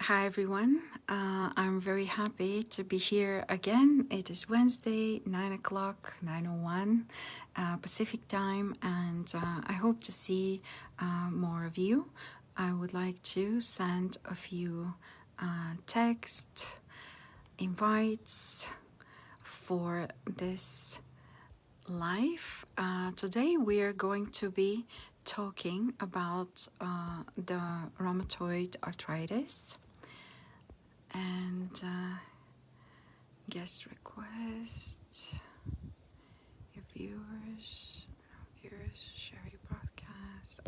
Hi everyone, I'm very happy to be here again. It is Wednesday, 9 o'clock, 9:01 Pacific time, and I hope to see more of you. I would like to send a few text invites for this live. Today we are going to be talking about the rheumatoid arthritis and guest request, your viewers share your broadcast.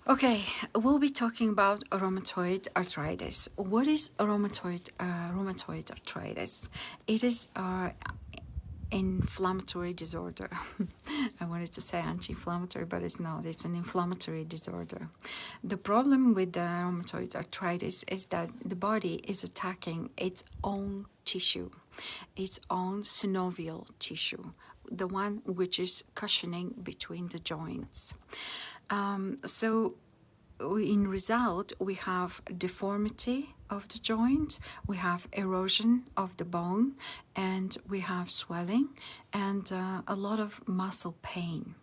Okay, we'll be talking about rheumatoid arthritis. What is rheumatoid arthritis? It is inflammatory disorder. I wanted to say anti-inflammatory, but it's not. It's an inflammatory disorder. The problem with the rheumatoid arthritis is that the body is attacking its own tissue, its own synovial tissue, the one which is cushioning between the joints. So in result, we have deformity of the joint, we have erosion of the bone, and we have swelling and a lot of muscle pain.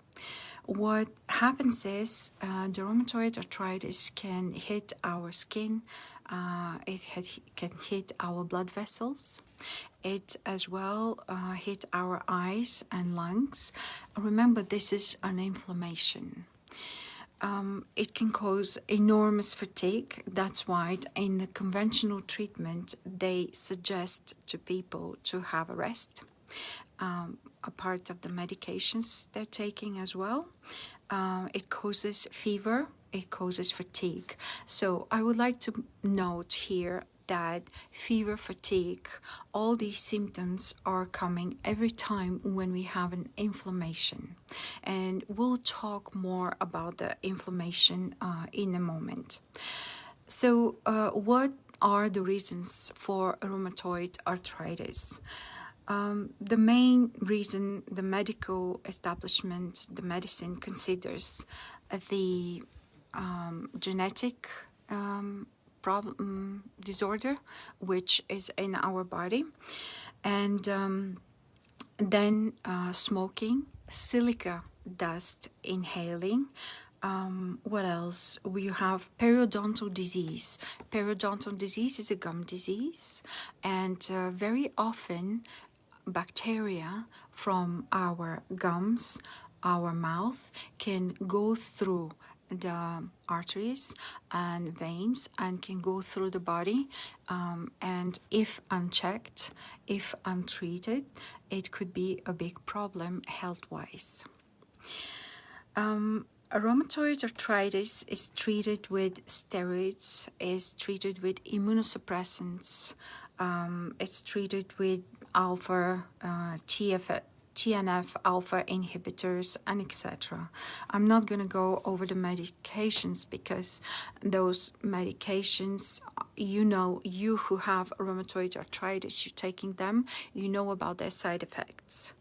What happens is the rheumatoid arthritis can hit our skin, can hit our blood vessels, it as well hit our eyes and lungs. Remember, this is an inflammation. It can cause enormous fatigue. That's why in the conventional treatment they suggest to people to have a rest, a part of the medications they're taking as well. It causes fever, it causes fatigue. So I would like to note here that fever, fatigue, all these symptoms are coming every time when we have an inflammation. And we'll talk more about the inflammation in a moment. So what are the reasons for rheumatoid arthritis? The main reason the medical establishment, the medicine considers the genetic disorder which is in our body, and then smoking, silica dust inhaling. What else? We have periodontal disease. Periodontal disease is a gum disease, and very often bacteria from our gums, our mouth, can go through the arteries and veins and can go through the body, and if unchecked, if untreated, it could be a big problem health-wise. Rheumatoid arthritis is treated with steroids, is treated with immunosuppressants, it's treated with TNF alpha inhibitors, and etc. I'm not going to go over the medications because those medications, you who have rheumatoid arthritis, you're taking them, you know about their side effects.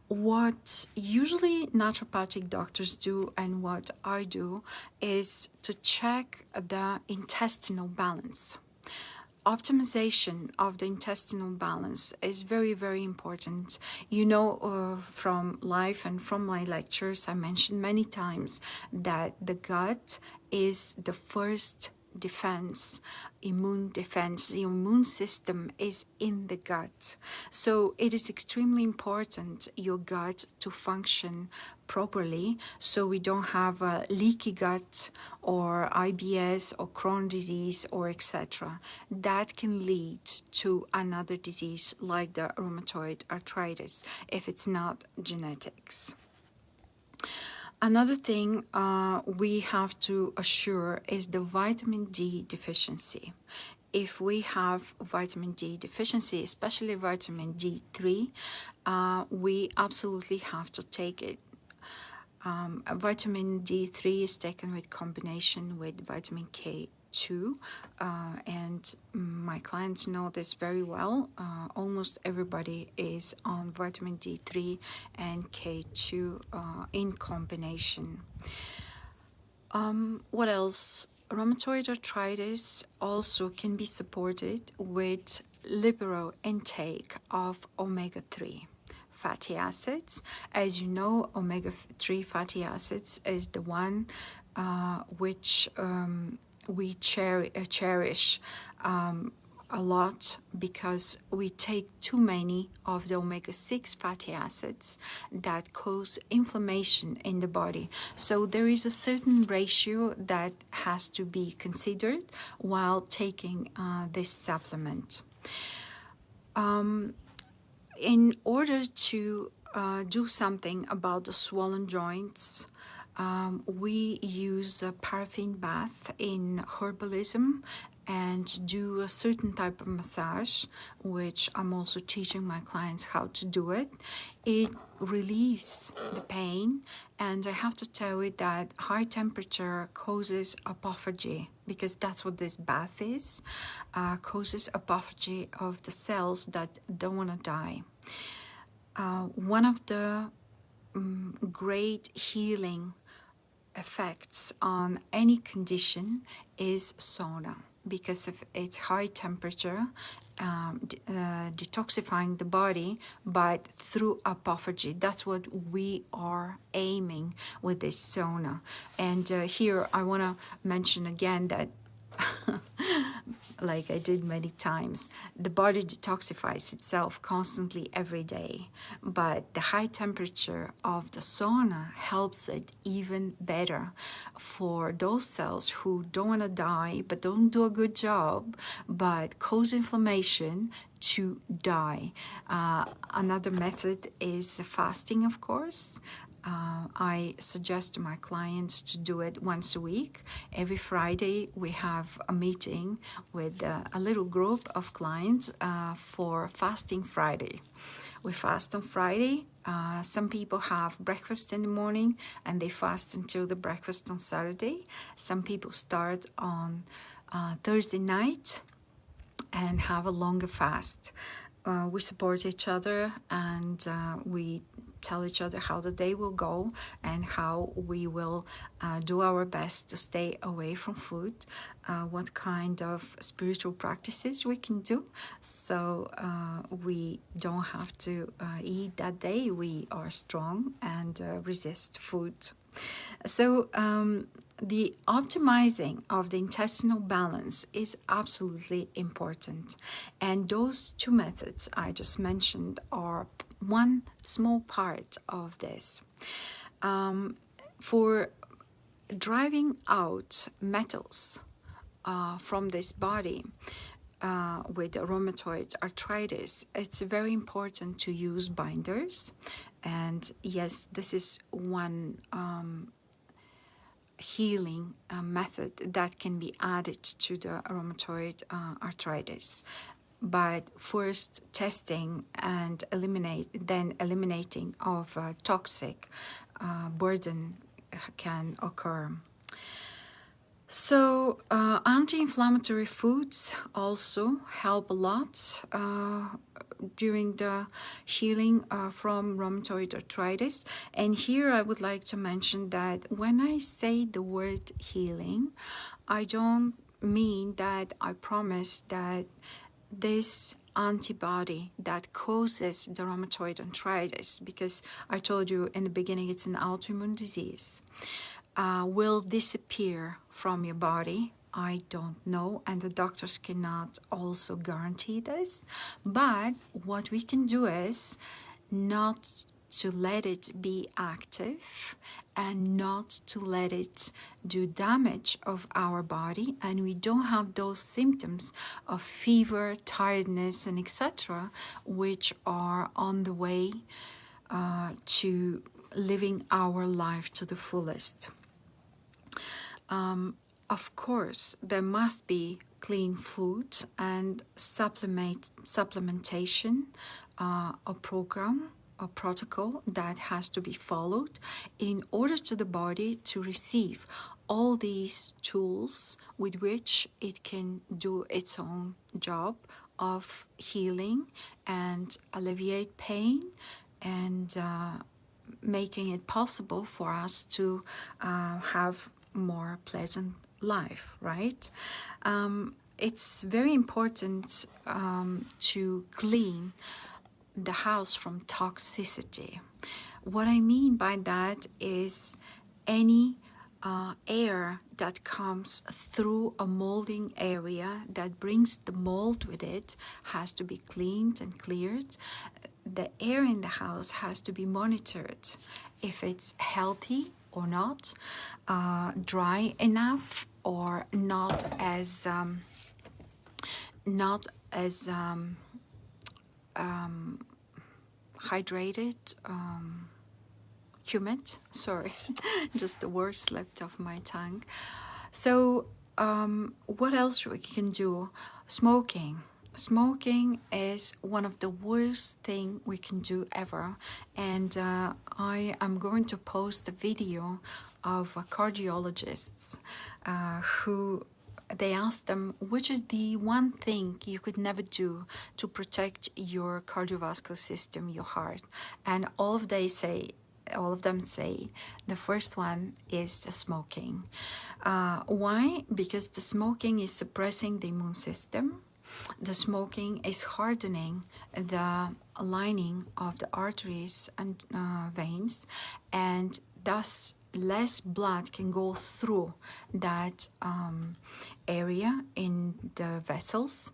What usually naturopathic doctors do, and what I do, is to check the intestinal balance. Optimization of the intestinal balance is very, very important. From life and from my lectures, I mentioned many times that the gut is the first defense, immune defense. The immune system is in the gut. So it is extremely important your gut to function properly, so we don't have a leaky gut or IBS or Crohn's disease or etc. That can lead to another disease like the rheumatoid arthritis if it's not genetics. Another thing we have to assure is the vitamin D deficiency. If we have vitamin D deficiency, especially vitamin D3, we absolutely have to take it. Vitamin D3 is taken with combination with vitamin K2, and my clients know this very well. Almost everybody is on vitamin D3 and K2 in combination. What else? rheumatoid arthritis also can be supported with liberal intake of omega-3 fatty acids. As you know, omega-3 fatty acids is the one which we cherish a lot, because we take too many of the omega-6 fatty acids that cause inflammation in the body. So there is a certain ratio that has to be considered while taking this supplement. In order to do something about the swollen joints, we use a paraffin bath in herbalism and do a certain type of massage, which I'm also teaching my clients how to do it. It relieves the pain, and I have to tell you that high temperature causes autophagy, because that's what this bath is, causes autophagy of the cells that don't want to die. One of the great healing effects on any condition is sauna, because of its high temperature, detoxifying the body, but through autophagy. That's what we are aiming with this sauna. And here I want to mention again that like I did many times, the body detoxifies itself constantly every day, but the high temperature of the sauna helps it even better for those cells who don't want to die but don't do a good job but cause inflammation to die. Another method is fasting, of course. I suggest to my clients to do it once a week. Every Friday we have a meeting with a little group of clients for Fasting Friday. We fast on Friday. Some people have breakfast in the morning and they fast until the breakfast on Saturday. Some people start on Thursday night and have a longer fast. We support each other, and we tell each other how the day will go and how we will do our best to stay away from food, what kind of spiritual practices we can do, so we don't have to eat that day. We are strong and resist food. So the optimizing of the intestinal balance is absolutely important. And those two methods I just mentioned are one small part of this. For driving out metals from this body, with rheumatoid arthritis, it's very important to use binders. And yes, this is one healing method that can be added to the rheumatoid arthritis. But first testing and eliminating of toxic burden can occur. So anti-inflammatory foods also help a lot during the healing from rheumatoid arthritis. And here I would like to mention that when I say the word healing, I don't mean that I promise that this antibody that causes the rheumatoid arthritis, because I told you in the beginning it's an autoimmune disease, will disappear from your body. I don't know, and the doctors cannot also guarantee this. But what we can do is not to let it be active and not to let it do damage of our body, and we don't have those symptoms of fever, tiredness, and etc., which are on the way to living our life to the fullest. Of course, there must be clean food and supplementation, a program, a protocol that has to be followed in order to the body to receive all these tools with which it can do its own job of healing and alleviate pain and making it possible for us to have more pleasant life, right? It's very important to clean the house from toxicity. What I mean by that is any air that comes through a molding area that brings the mold with it has to be cleaned and cleared. The air in the house has to be monitored if it's healthy or not, dry enough or not as hydrated, humid, sorry, just the word slipped off my tongue. So what else we can do? Smoking is one of the worst thing we can do ever, and I am going to post a video of cardiologists who they asked them which is the one thing you could never do to protect your cardiovascular system, your heart, and all of them say the first one is the smoking. Why? Because the smoking is suppressing the immune system. The smoking is hardening the lining of the arteries and veins, and thus less blood can go through that area in the vessels.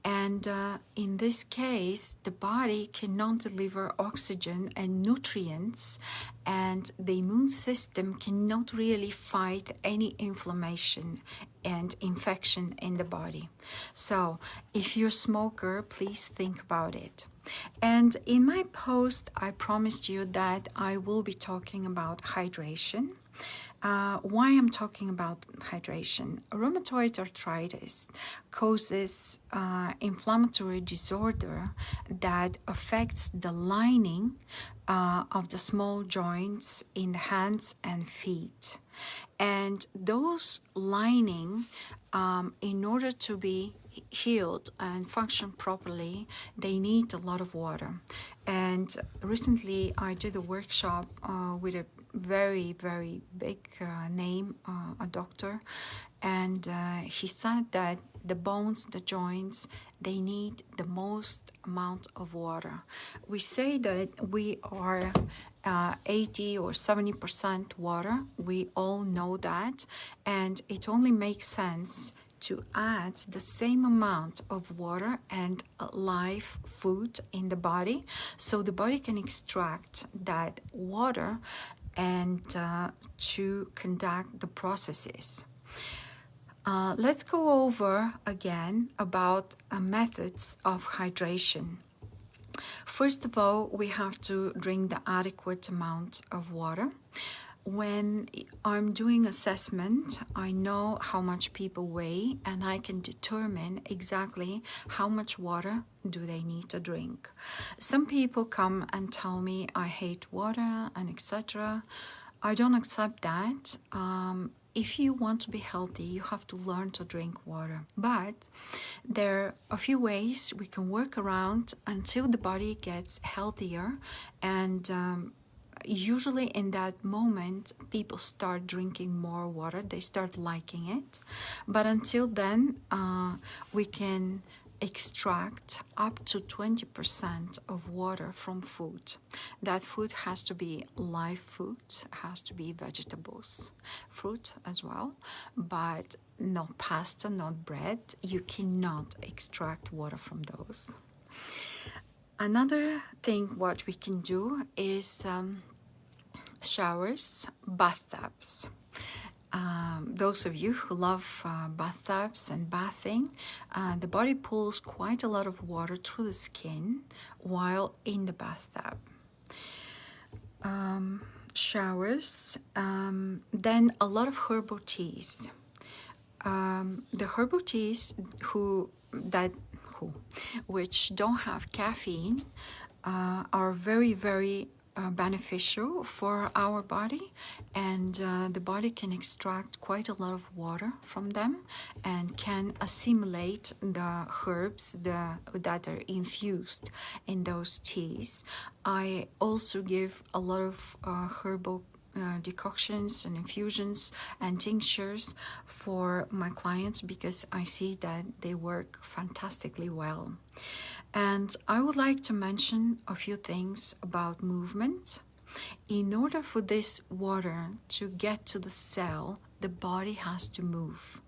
And in this case, the body cannot deliver oxygen and nutrients, and the immune system cannot really fight any inflammation and infection in the body. So if you're a smoker, please think about it. And in my post, I promised you that I will be talking about hydration. Why I'm talking about hydration? Rheumatoid arthritis causes inflammatory disorder that affects the lining of the small joints in the hands and feet. And those lining, in order to be healed and function properly, they need a lot of water. And recently I did a workshop with a very, very big name, a doctor, and he said that the bones, the joints, they need the most amount of water. We say that we are 80 or 70% water. We all know that, and it only makes sense to add the same amount of water and live food in the body, so the body can extract that water and to conduct the processes. Let's go over again about methods of hydration. First of all, we have to drink the adequate amount of water. When I'm doing assessment, I know how much people weigh, and I can determine exactly how much water do they need to drink. Some people come and tell me I hate water and etc. I don't accept that. If you want to be healthy, you have to learn to drink water. But there are a few ways we can work around until the body gets healthier, and usually in that moment people start drinking more water, they start liking it. But until then, we can extract up to 20% of water from food. That food has to be live food, has to be vegetables, fruit as well, but not pasta, not bread. You cannot extract water from those. Another thing what we can do is showers, bathtubs. Those of you who love bathtubs and bathing, the body pulls quite a lot of water through the skin while in the bathtub. Showers, then a lot of herbal teas. The herbal teas which don't have caffeine are very, very beneficial for our body, and the body can extract quite a lot of water from them and can assimilate the herbs that are infused in those teas. I also give a lot of herbal decoctions and infusions and tinctures for my clients because I see that they work fantastically well. And I would like to mention a few things about movement. In order for this water to get to the cell, the body has to move.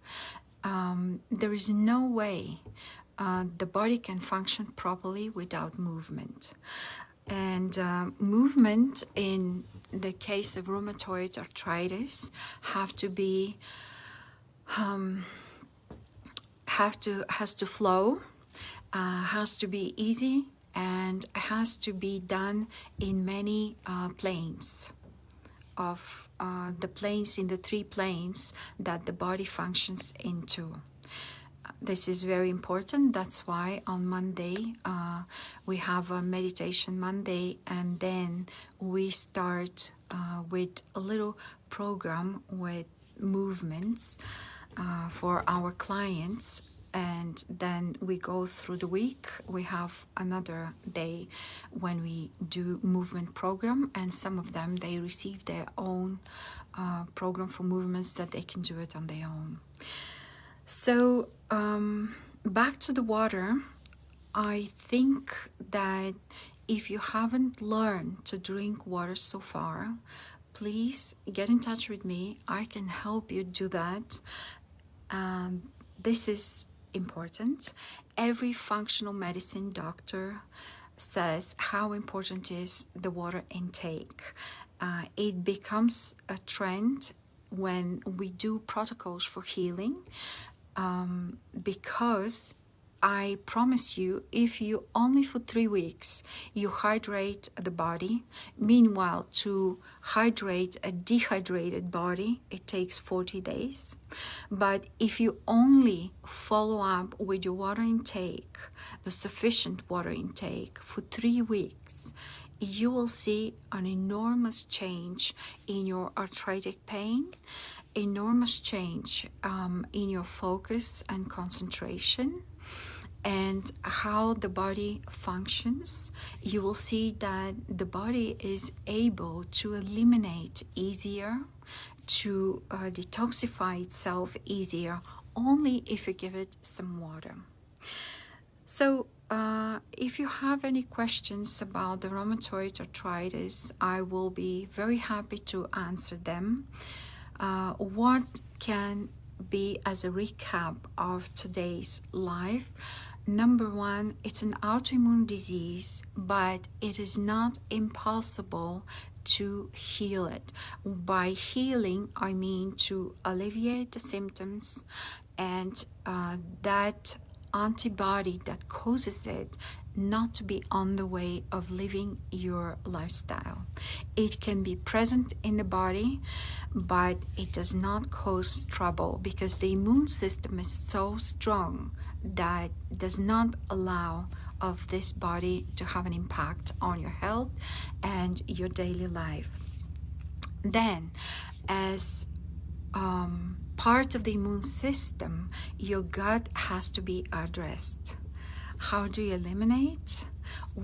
There is no way the body can function properly without movement. And movement in the case of rheumatoid arthritis has to flow, has to be easy, and has to be done in many planes of the planes, in the 3 planes that the body functions into. This is very important. That's why on Monday we have a meditation Monday, and then we start with a little program with movements for our clients. And then we go through the week. We have another day when we do movement program, and some of them, they receive their own program for movements that they can do it on their own. So back to the water, I think that if you haven't learned to drink water so far, please get in touch with me. I can help you do that. This is important. Every functional medicine doctor says how important is the water intake. It becomes a trend when we do protocols for healing, because I promise you, if you only for 3 weeks you hydrate the body, meanwhile to hydrate a dehydrated body it takes 40 days. But if you only follow up with your water intake, the sufficient water intake for 3 weeks, you will see an enormous change in your arthritic pain, enormous change in your focus and concentration, and how the body functions. You will see that the body is able to eliminate easier, to detoxify itself easier, only if you give it some water. So if you have any questions about the rheumatoid arthritis, I will be very happy to answer them. What can be as a recap of today's live? Number 1, it's an autoimmune disease, but it is not impossible to heal it. By healing, I mean to alleviate the symptoms, and that antibody that causes it not to be on the way of living your lifestyle. It can be present in the body, but it does not cause trouble because the immune system is so strong that does not allow of this body to have an impact on your health and your daily life. Then, as part of the immune system, your gut has to be addressed. How do you eliminate?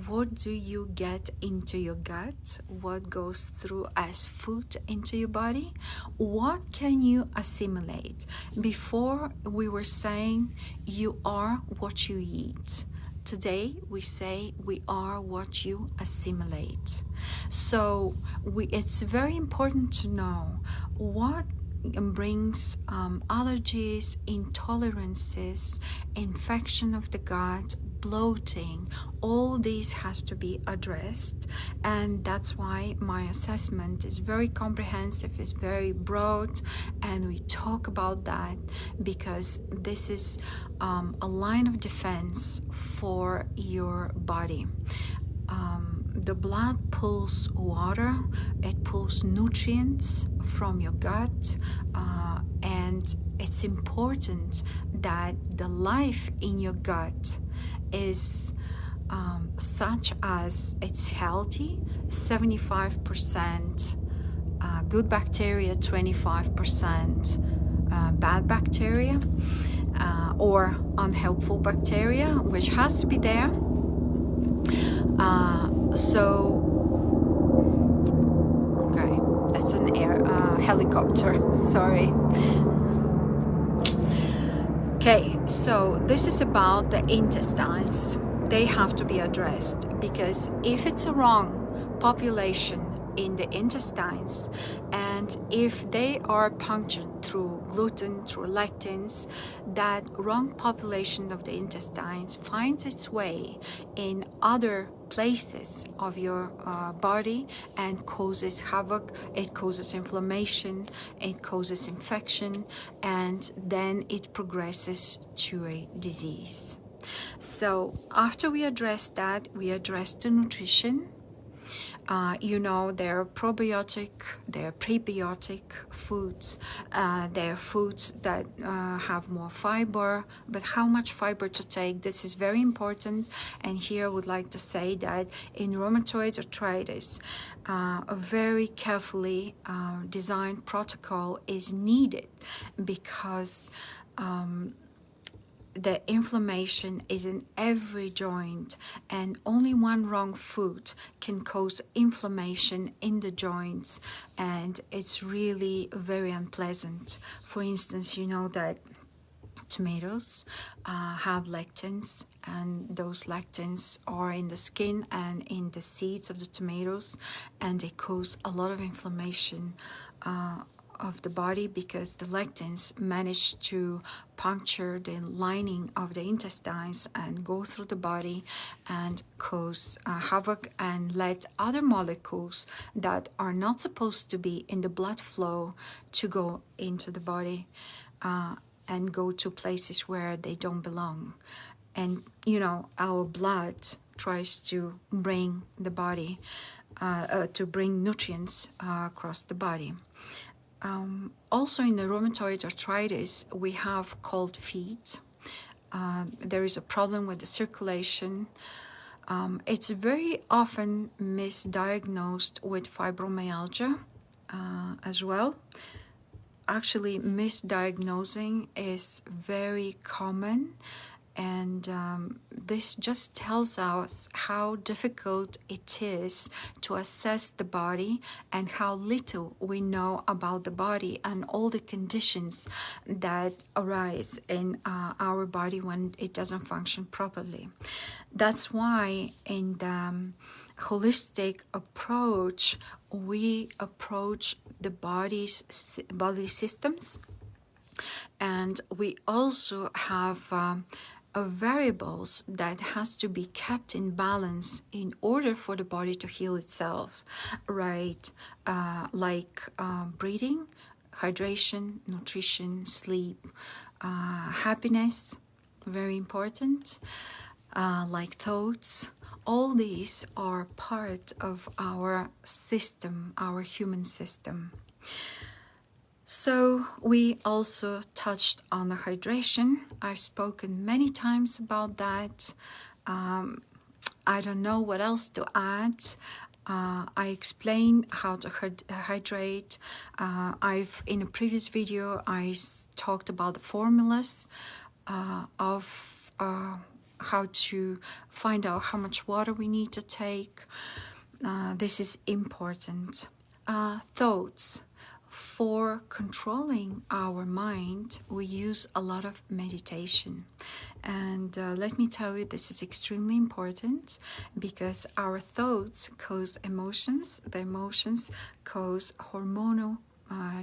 What do you get into your gut? What goes through as food into your body? What can you assimilate? Before we were saying you are what you eat. Today we say we are what you assimilate. So it's very important to know what brings allergies, intolerances, infection of the gut, bloating. All these has to be addressed, and that's why my assessment is very comprehensive, is very broad, and we talk about that because this is a line of defense for your body. The blood pulls water, it pulls nutrients from your gut, and it's important that the life in your gut is such as it's healthy, 75% good bacteria, 25% bad bacteria, or unhelpful bacteria, which has to be there. Okay, that's an an helicopter, sorry. Okay, so this is about the intestines. They have to be addressed, because if it's a wrong population in the intestines, and if they are punctured through gluten, through lectins, that wrong population of the intestines finds its way in other places of your body and causes havoc. It causes inflammation, it causes infection, and then it progresses to a disease. So after we address that, we address the nutrition. You know, there are probiotic, there are prebiotic foods, there are foods that have more fiber, but how much fiber to take, this is very important. And here I would like to say that in rheumatoid arthritis, a very carefully designed protocol is needed, because the inflammation is in every joint, and only one wrong food can cause inflammation in the joints, and it's really very unpleasant. For instance, you know that tomatoes have lectins, and those lectins are in the skin and in the seeds of the tomatoes, and they cause a lot of inflammation of the body, because the lectins manage to puncture the lining of the intestines and go through the body and cause havoc, and let other molecules that are not supposed to be in the blood flow to go into the body and go to places where they don't belong. And you know, our blood tries to bring the body to bring nutrients across the body. Also in the rheumatoid arthritis, we have cold feet. There is a problem with the circulation. It's very often misdiagnosed with fibromyalgia as well. Actually, misdiagnosing is very common, and this just tells us how difficult it is to assess the body, and how little we know about the body and all the conditions that arise in our body when it doesn't function properly. That's why in the holistic approach, we approach the body systems, and we also have variables that has to be kept in balance in order for the body to heal itself, right? Like breathing, hydration, nutrition, sleep, happiness, very important, like thoughts. All these are part of our system, our human system. So we also touched on the hydration. I've spoken many times about that. I don't know what else to add. I explained how to hydrate. In a previous video, I talked about the formulas of how to find out how much water we need to take. This is important. Thoughts. For controlling our mind, we use a lot of meditation. And let me tell you, this is extremely important, because our thoughts cause emotions. The emotions cause hormonal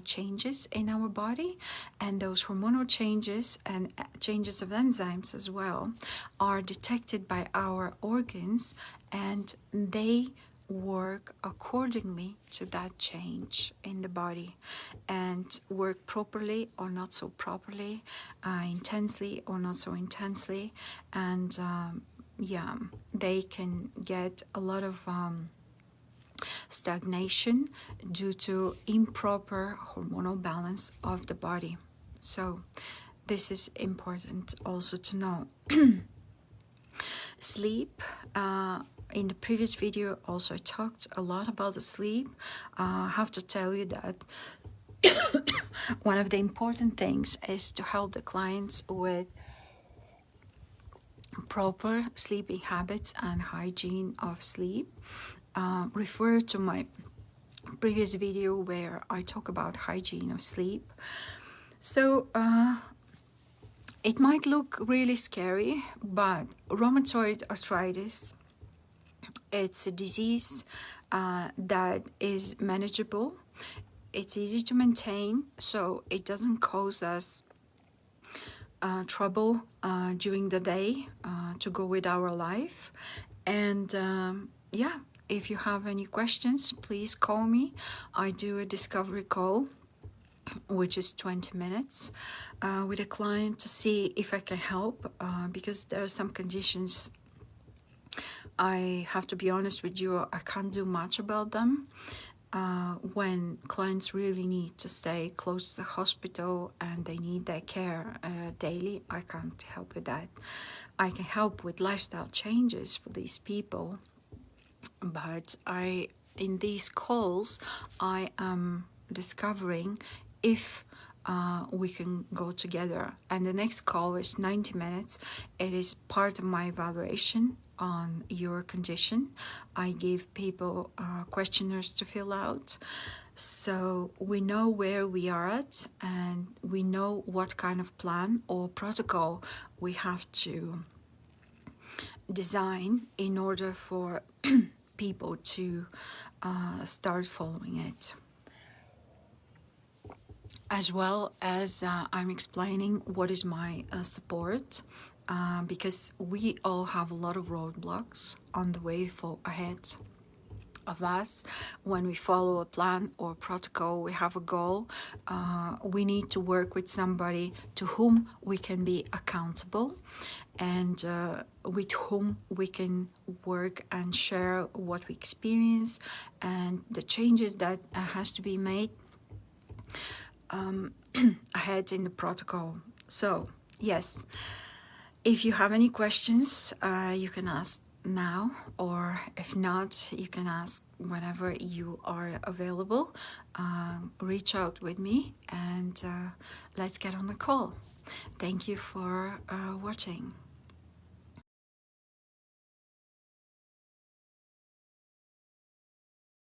changes in our body, and those hormonal changes and changes of enzymes as well are detected by our organs, and they work accordingly to that change in the body, and work properly or not so properly, intensely or not so intensely, and yeah, they can get a lot of stagnation due to improper hormonal balance of the body. So this is important also to know. Sleep. In the previous video also I talked a lot about the sleep. I have to tell you that one of the important things is to help the clients with proper sleeping habits and hygiene of sleep. Refer to my previous video where I talk about hygiene of sleep. So it might look really scary, but rheumatoid arthritis, it's a disease that is manageable. It's easy to maintain, so it doesn't cause us trouble during the day to go with our life. And yeah, if you have any questions, please call me. I do a discovery call, which is 20 minutes with a client to see if I can help, because there are some conditions, I have to be honest with you, I can't do much about them. When clients really need to stay close to the hospital and they need their care daily, I can't help with that. I can help with lifestyle changes for these people, but in these calls, I am discovering if we can go together. And the next call is 90 minutes. It is part of my evaluation on your condition. I give people questionnaires to fill out, so we know where we are at, and we know what kind of plan or protocol we have to design in order for people to start following it. As well as I'm explaining what is my support, because we all have a lot of roadblocks on the way ahead of us. When we follow a plan or protocol, we have a goal, we need to work with somebody to whom we can be accountable, and with whom we can work and share what we experience and the changes that has to be made ahead in the protocol. So yes, if you have any questions, you can ask now, or if not, you can ask whenever you are available. Reach out with me, and let's get on the call. Thank you for watching.